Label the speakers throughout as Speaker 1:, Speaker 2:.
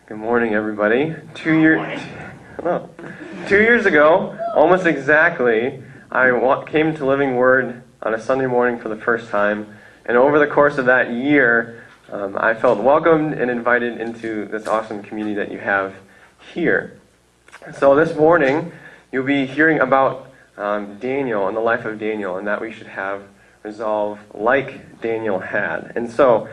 Speaker 1: Good morning, everybody. Hello. 2 years ago, almost exactly, I came to Living Word on a Sunday morning for the first time, and over the course of that year, I felt welcomed and invited into this awesome community that you have here. So this morning, you'll be hearing about Daniel and the life of Daniel, and that we should have resolve like Daniel had. And so,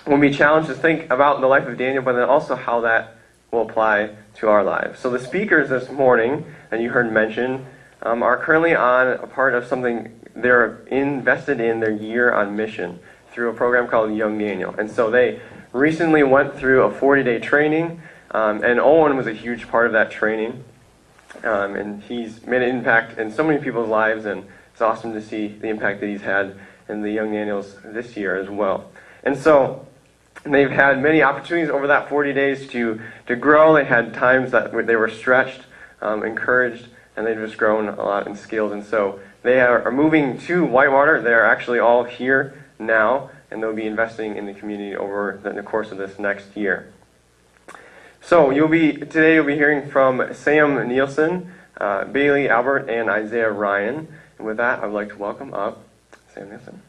Speaker 1: we'll be challenged to think about the life of Daniel, but then also how that will apply to our lives. So the speakers this morning, that you heard mentioned, are currently on a part of something they're invested in their year on mission through a program called Young Daniel. And so they recently went through a 40-day training, and Owen was a huge part of that training. And he's made an impact in so many people's lives, and it's awesome to see the impact that he's had in the Young Daniels this year as well. And so they've had many opportunities over that 40 days to grow. They had times that they were stretched, encouraged, and they've just grown a lot in skills. And so they are moving to Whitewater. They're actually all here now, and they'll be investing in the community over the course of this next year. So today you'll be hearing from Sam Nielsen, Bailey Albert, and Isaiah Ryan. And with that, I would like to welcome up Sam Nielsen.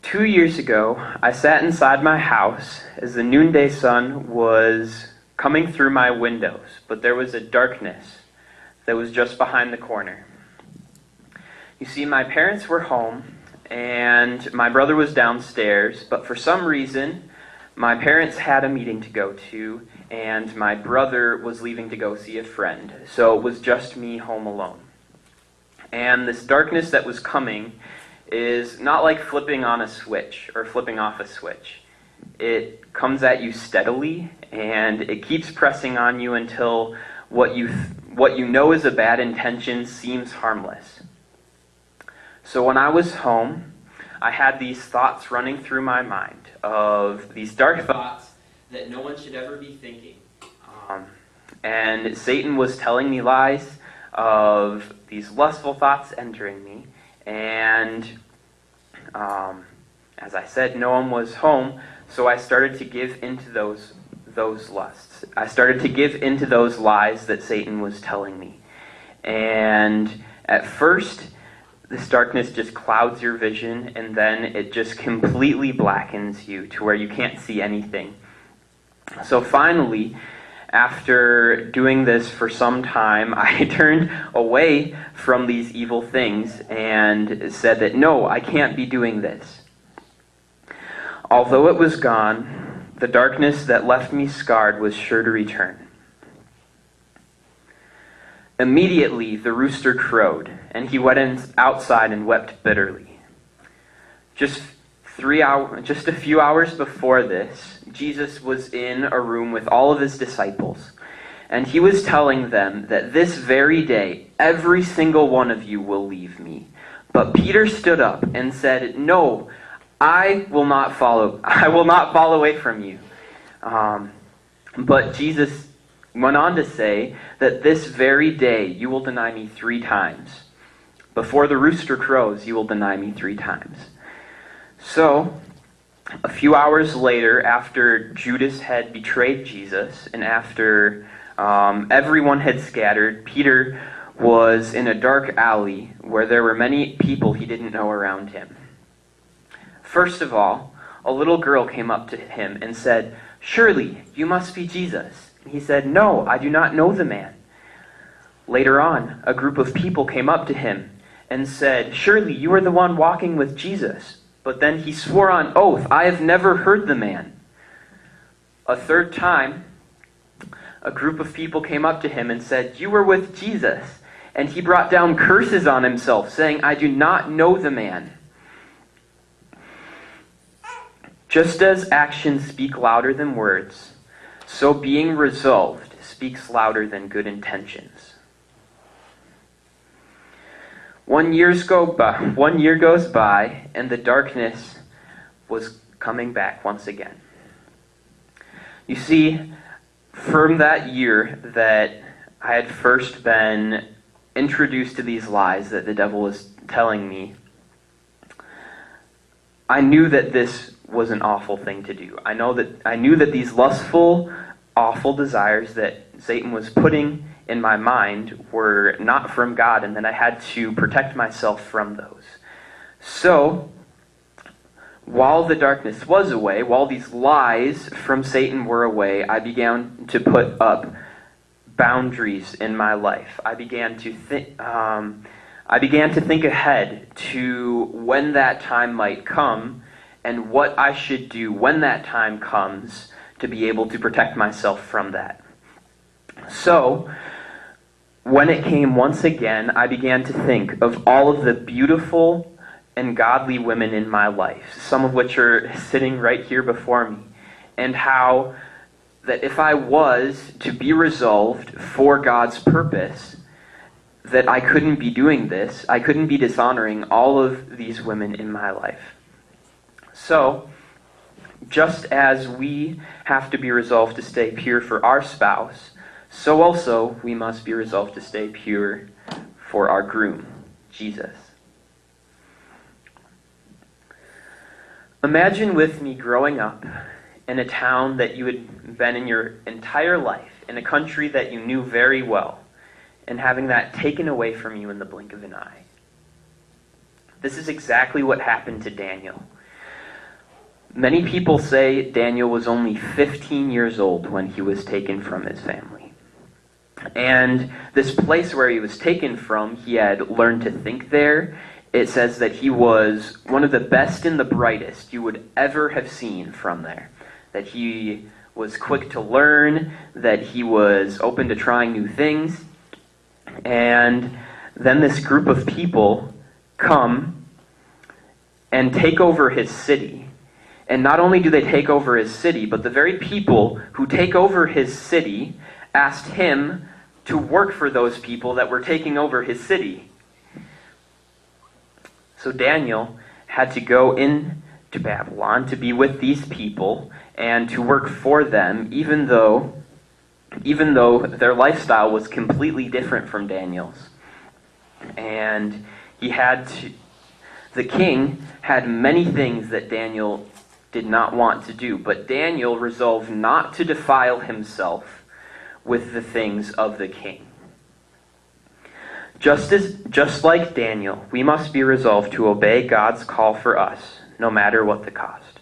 Speaker 2: Two years ago, I sat inside my house as the noonday sun was coming through my windows, but there was a darkness that was just behind the corner. You see, my parents were home, and my brother was downstairs, but for some reason, my parents had a meeting to go to, and my brother was leaving to go see a friend, so it was just me home alone. And this darkness that was coming is not like flipping on a switch or flipping off a switch. It comes at you steadily, and it keeps pressing on you until what you know is a bad intention seems harmless. So when I was home, I had these thoughts running through my mind of these dark thoughts that no one should ever be thinking. And Satan was telling me lies of these lustful thoughts entering me. And as I said, no one was home, so I started to give into those lusts. I started to give into those lies that Satan was telling me. And at first, this darkness just clouds your vision, and then it just completely blackens you to where you can't see anything. So finally, after doing this for some time, I turned away from these evil things and said that, no, I can't be doing this. Although it was gone, the darkness that left me scarred was sure to return. Immediately the rooster crowed, and he went outside and wept bitterly. Just a few hours before this, Jesus was in a room with all of his disciples, and he was telling them that this very day, every single one of you will leave me. But Peter stood up and said, no, I will not fall away from you. But Jesus went on to say that this very day you will deny me 3 times. Before the rooster crows, you will deny me 3 times. So, a few hours later, after Judas had betrayed Jesus, and after everyone had scattered, Peter was in a dark alley where there were many people he didn't know around him. First of all, a little girl came up to him and said, "Surely, you must be Jesus." And he said, "No, I do not know the man." Later on, a group of people came up to him and said, "Surely, you are the one walking with Jesus." But then he swore on oath, "I have never heard the man." A third time, a group of people came up to him and said, "You were with Jesus." And he brought down curses on himself, saying, "I do not know the man." Just as actions speak louder than words, so being resolved speaks louder than good intentions. 1 year goes by, and the darkness was coming back once again. You see, from that year that I had first been introduced to these lies that the devil was telling me, I knew that this was an awful thing to do. I knew that these lustful, awful desires that Satan was putting in my mind were not from God, and that I had to protect myself from those. So, while the darkness was away, while these lies from Satan were away, I began to put up boundaries in my life. I began to think ahead to when that time might come and what I should do when that time comes to be able to protect myself from that. So, when it came once again, I began to think of all of the beautiful and godly women in my life, some of which are sitting right here before me, and how that if I was to be resolved for God's purpose, that I couldn't be doing this, I couldn't be dishonoring all of these women in my life. So, just as we have to be resolved to stay pure for our spouse, so also we must be resolved to stay pure for our groom, Jesus. Imagine with me growing up in a town that you had been in your entire life, in a country that you knew very well, and having that taken away from you in the blink of an eye. This is exactly what happened to Daniel. Many people say Daniel was only 15 years old when he was taken from his family. And this place where he was taken from, he had learned to think there. It says that he was one of the best and the brightest you would ever have seen from there. That he was quick to learn, that he was open to trying new things. And then this group of people come and take over his city. And not only do they take over his city, but the very people who take over his city asked him to work for those people that were taking over his city. So Daniel had to go into Babylon to be with these people and to work for them, even though their lifestyle was completely different from Daniel's. And the king had many things that Daniel did not want to do, but Daniel resolved not to defile himself with the things of the king. Just like Daniel, we must be resolved to obey God's call for us, no matter what the cost.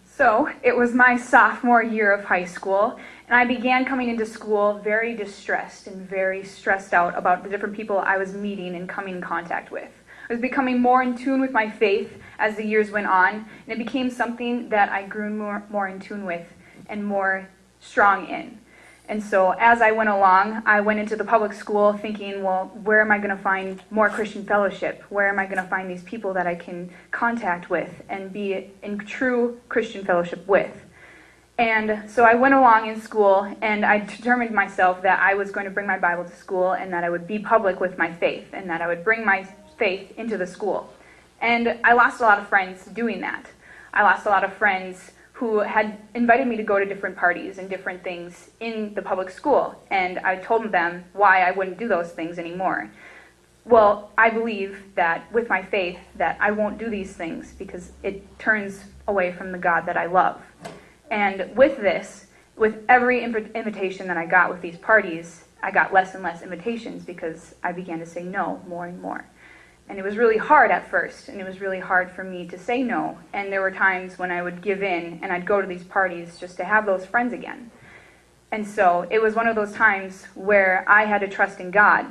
Speaker 3: So, it was my sophomore year of high school, and I began coming into school very distressed and very stressed out about the different people I was meeting and coming in contact with. I was becoming more in tune with my faith as the years went on, and it became something that I grew more in tune with and more strong in. And so as I went along, I went into the public school thinking, well, where am I going to find more Christian fellowship? Where am I going to find these people that I can contact with and be in true Christian fellowship with? And so I went along in school, and I determined myself that I was going to bring my Bible to school, and that I would be public with my faith, and that I would bring my faith into the school. And I lost a lot of friends doing that. I lost a lot of friends who had invited me to go to different parties and different things in the public school. And I told them why I wouldn't do those things anymore. Well, I believe that with my faith that I won't do these things because it turns away from the God that I love. And with this, with every invitation that I got with these parties, I got less and less invitations because I began to say no more and more. And it was really hard at first, and it was really hard for me to say no. And there were times when I would give in, and I'd go to these parties just to have those friends again. And so it was one of those times where I had to trust in God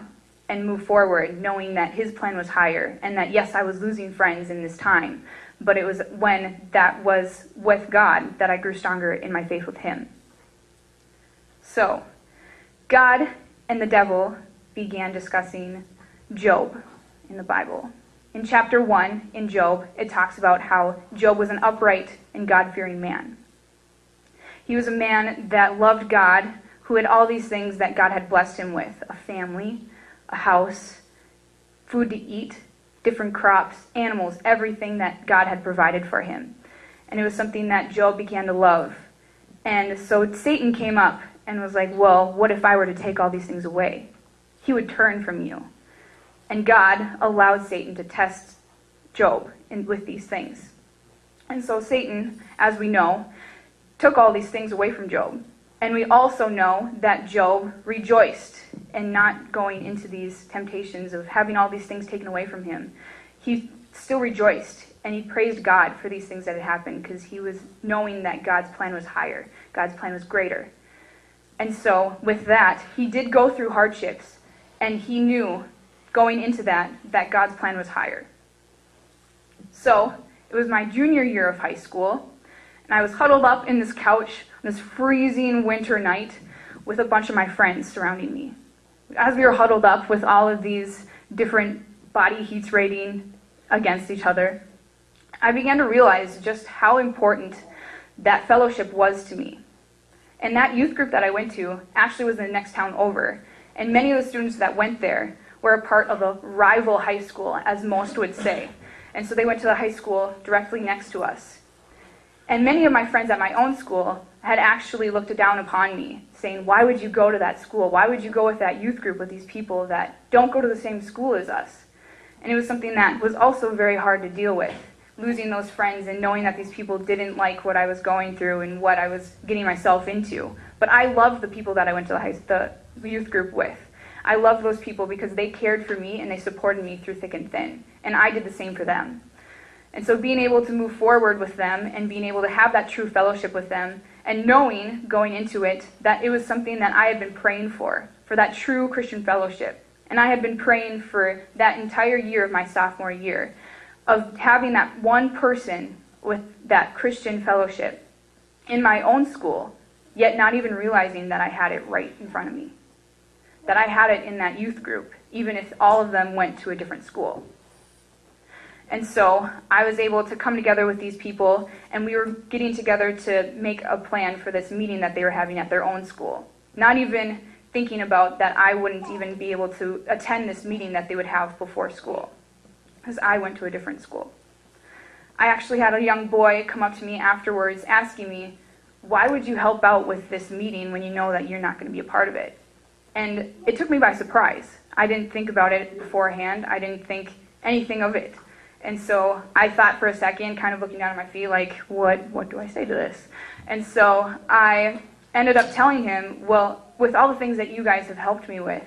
Speaker 3: and move forward, knowing that His plan was higher, and that yes, I was losing friends in this time, but it was when that was with God that I grew stronger in my faith with Him. So, God and the devil began discussing Job in the Bible. In chapter 1 in Job, it talks about how Job was an upright and God-fearing man. He was a man that loved God, who had all these things that God had blessed him with: a family, a house, food to eat, different crops, animals, everything that God had provided for him. And it was something that Job began to love. And so Satan came up and was like, well, what if I were to take all these things away? He would turn from you. And God allowed Satan to test Job with these things. And so Satan, as we know, took all these things away from Job. And we also know that Job rejoiced in not going into these temptations of having all these things taken away from him. He still rejoiced, and he praised God for these things that had happened, because he was knowing that God's plan was higher, God's plan was greater. And so with that, he did go through hardships, and he knew going into that God's plan was higher. So it was my junior year of high school, and I was huddled up in this couch on this freezing winter night with a bunch of my friends surrounding me. As we were huddled up with all of these different body heats rating against each other, I began to realize just how important that fellowship was to me. And that youth group that I went to actually was in the next town over, and many of the students that went there were a part of a rival high school, as most would say. And so they went to the high school directly next to us. And many of my friends at my own school had actually looked down upon me, saying, why would you go to that school? Why would you go with that youth group with these people that don't go to the same school as us? And it was something that was also very hard to deal with, losing those friends and knowing that these people didn't like what I was going through and what I was getting myself into. But I loved the people that I went to the youth group with. I loved those people because they cared for me and they supported me through thick and thin. And I did the same for them. And so being able to move forward with them and being able to have that true fellowship with them and knowing going into it that it was something that I had been praying for that true Christian fellowship. And I had been praying for that entire year of my sophomore year of having that one person with that Christian fellowship in my own school, yet not even realizing that I had it right in front of me. That I had it in that youth group, even if all of them went to a different school. And so I was able to come together with these people, and we were getting together to make a plan for this meeting that they were having at their own school. Not even thinking about that I wouldn't even be able to attend this meeting that they would have before school, because I went to a different school. I actually had a young boy come up to me afterwards asking me, why would you help out with this meeting when you know that you're not going to be a part of it? And it took me by surprise. I didn't think about it beforehand. I didn't think anything of it. And so I thought for a second, kind of looking down at my feet, like, what do I say to this? And so I ended up telling him, well, with all the things that you guys have helped me with,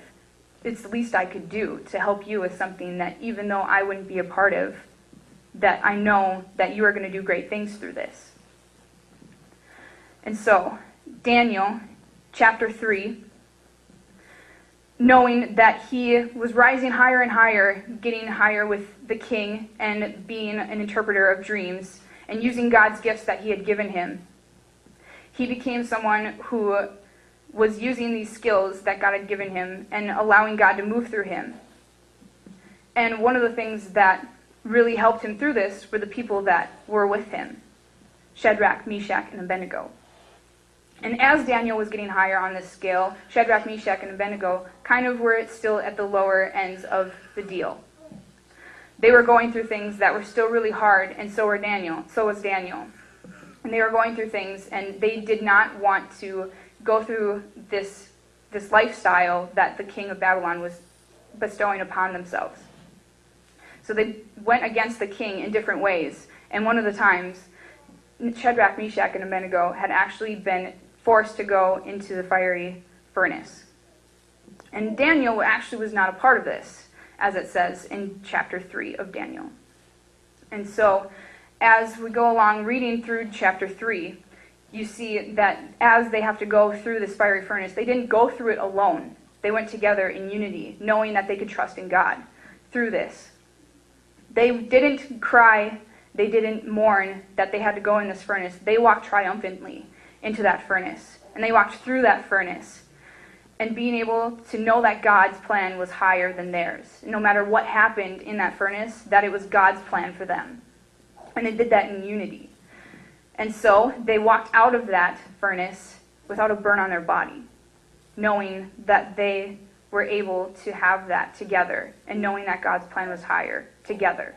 Speaker 3: it's the least I could do to help you with something that even though I wouldn't be a part of, that I know that you are going to do great things through this. And so, Daniel, chapter 3, knowing that he was rising higher and higher, getting higher with the king and being an interpreter of dreams and using God's gifts that he had given him, he became someone who was using these skills that God had given him and allowing God to move through him. And one of the things that really helped him through this were the people that were with him, Shadrach, Meshach, and Abednego. And as Daniel was getting higher on this scale, Shadrach, Meshach, and Abednego kind of were still at the lower ends of the deal. They were going through things that were still really hard, and so was Daniel. And they were going through things, and they did not want to go through this lifestyle that the king of Babylon was bestowing upon themselves. So they went against the king in different ways. And one of the times, Shadrach, Meshach, and Abednego had actually been forced to go into the fiery furnace. And Daniel actually was not a part of this, as it says in chapter 3 of Daniel. And so, as we go along reading through chapter 3, you see that as they have to go through this fiery furnace, they didn't go through it alone. They went together in unity, knowing that they could trust in God through this. They didn't cry, they didn't mourn that they had to go in this furnace. They walked triumphantly into that furnace, and they walked through that furnace, and being able to know that God's plan was higher than theirs. No matter what happened in that furnace, that it was God's plan for them. And they did that in unity. And so they walked out of that furnace without a burn on their body, knowing that they were able to have that together, and knowing that God's plan was higher together.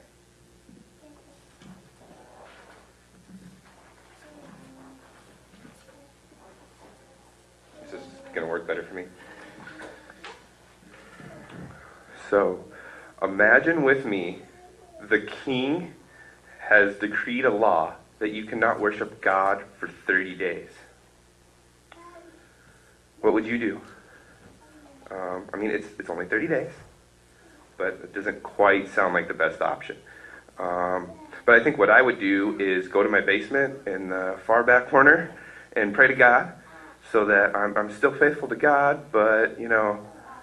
Speaker 4: going to work better for me. So, imagine with me, the king has decreed a law that you cannot worship God for 30 days. What would you do? I mean, it's only 30 days, but it doesn't quite sound like the best option. But I think what I would do is go to my basement in the far back corner and pray to God so that I'm still faithful to God, but, you know,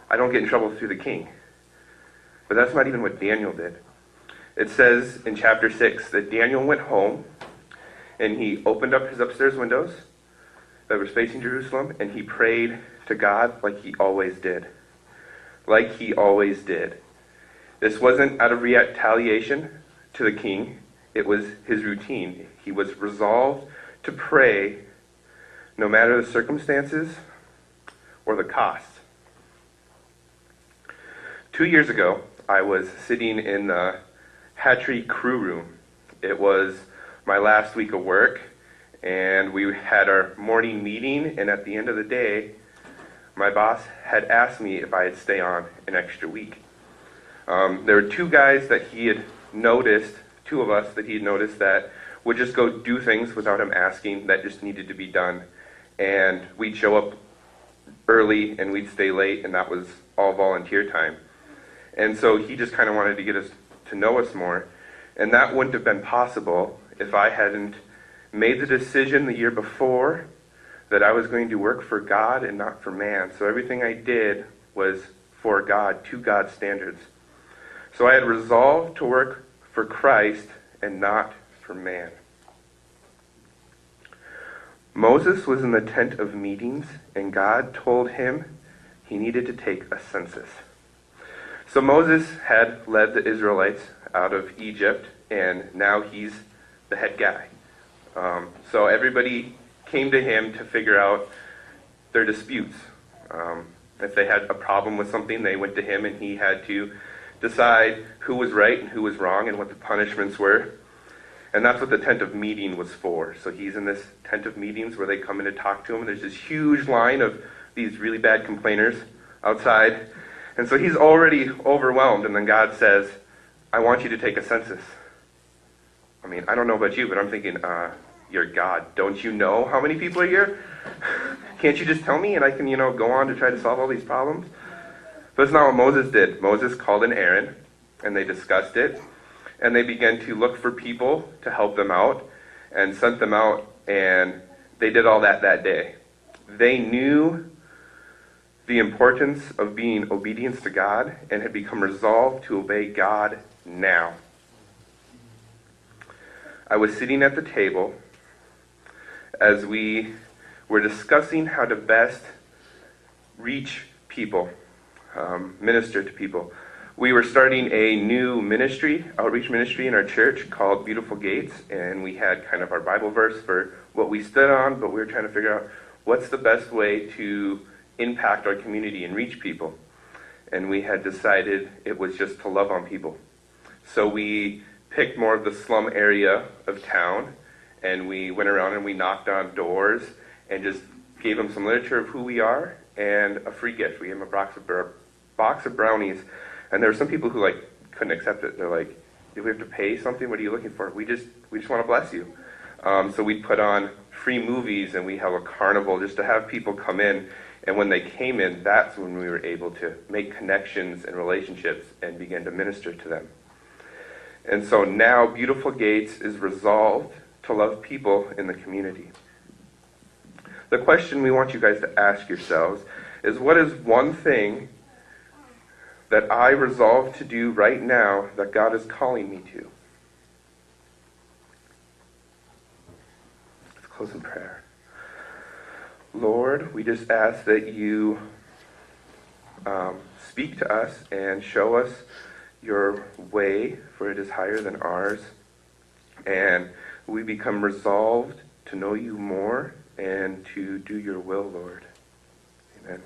Speaker 4: I don't get in trouble through the king. But that's not even what Daniel did. It says in chapter 6 that Daniel went home and he opened up his upstairs windows that was facing Jerusalem, and he prayed to God like he always did. Like he always did. This wasn't out of retaliation to the king. It was his routine. He was resolved to pray no matter the circumstances or the cost. 2 years ago, I was sitting in the hatchery crew room. It was my last week of work, and we had our morning meeting, and at the end of the day, my boss had asked me if I'd stay on an extra week. There were two guys that he had noticed, two of us that he had noticed that would just go do things without him asking that just needed to be done. And we'd show up early and we'd stay late, and that was all volunteer time. And so he just kind of wanted to get us to know us more. And that wouldn't have been possible if I hadn't made the decision the year before that I was going to work for God and not for man. So everything I did was for God, to God's standards. So I had resolved to work for Christ and not for man. Moses was in the tent of meetings, and God told him he needed to take a census. So Moses had led the Israelites out of Egypt, and now he's the head guy. So everybody came to him to figure out their disputes. If they had a problem with something, they went to him, and he had to decide who was right and who was wrong and what the punishments were. And that's what the tent of meeting was for. So he's in this tent of meetings where they come in to talk to him. And there's this huge line of these really bad complainers outside. And so he's already overwhelmed. And then God says, I want you to take a census. I mean, I don't know about you, but I'm thinking, you're God. Don't you know how many people are here? Can't you just tell me and I can, go on to try to solve all these problems? But it's not what Moses did. Moses called in Aaron, and they discussed it. And they began to look for people to help them out and sent them out, and they did all that day. They knew the importance of being obedience to God and had become resolved to obey God now. I was sitting at the table as we were discussing how to best reach people, minister to people. We were starting a new ministry, outreach ministry in our church called Beautiful Gates, and we had kind of our Bible verse for what we stood on, but we were trying to figure out what's the best way to impact our community and reach people. And we had decided it was just to love on people. So we picked more of the slum area of town, and we went around and we knocked on doors and just gave them some literature of who we are and a free gift. We gave them a box of brownies. And there were some people who couldn't accept it. They're like, "Do we have to pay something? What are you looking for? We just want to bless you." So we put on free movies, and we have a carnival just to have people come in. And when they came in, that's when we were able to make connections and relationships and begin to minister to them. And so now Beautiful Gates is resolved to love people in the community. The question we want you guys to ask yourselves is, what is one thing that I resolve to do right now that God is calling me to? Let's close in prayer. Lord, we just ask that you speak to us and show us your way, for it is higher than ours. And we become resolved to know you more and to do your will, Lord. Amen.